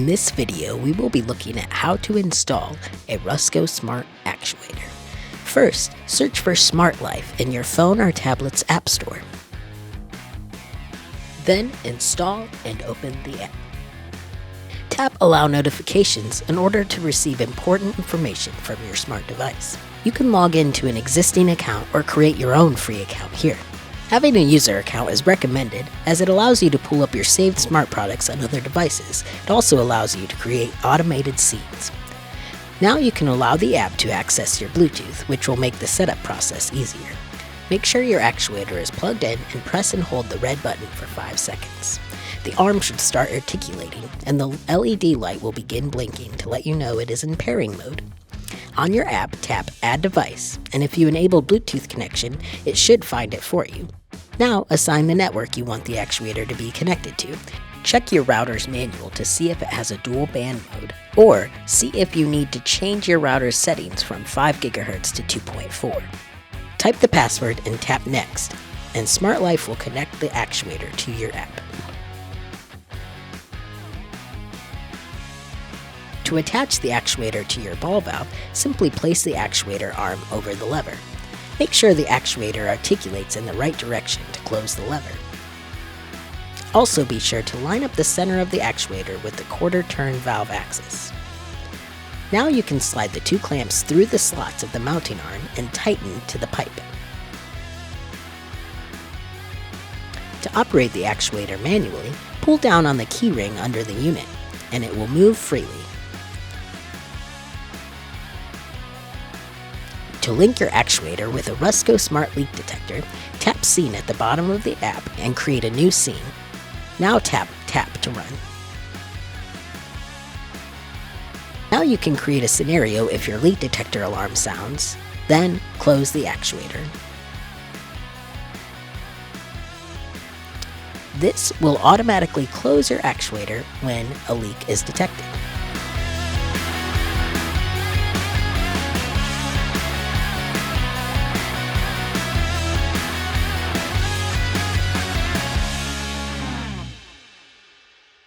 this video, we will be looking at how to install a Rusco Smart Actuator. First, search for Smart Life in your phone or tablet's app store. Then install and open the app. Tap Allow Notifications in order to receive important information from your smart device. You can log into an existing account or create your own free account here. Having a user account is recommended as it allows you to pull up your saved smart products on other devices. It also allows you to create automated scenes. Now you can allow the app to access your Bluetooth, which will make the setup process easier. Make sure your actuator is plugged in and press and hold the red button for 5 seconds. The arm should start articulating and the LED light will begin blinking to let you know it is in pairing mode. On your app, tap Add Device, and if you enable Bluetooth connection, it should find it for you. Now, assign the network you want the actuator to be connected to. Check your router's manual to see if it has a dual band mode, or see if you need to change your router's settings from 5 GHz to 2.4. Type the password and tap Next, and Smart Life will connect the actuator to your app. To attach the actuator to your ball valve, simply place the actuator arm over the lever. Make sure the actuator articulates in the right direction to close the lever. Also be sure to line up the center of the actuator with the quarter turn valve axis. Now you can slide the 2 clamps through the slots of the mounting arm and tighten to the pipe. To operate the actuator manually, pull down on the key ring under the unit, and it will move freely. To link your actuator with a Rusco Smart Leak Detector, tap Scene at the bottom of the app and create a new scene. Now tap Tap to run. Now you can create a scenario if your leak detector alarm sounds, then close the actuator. This will automatically close your actuator when a leak is detected.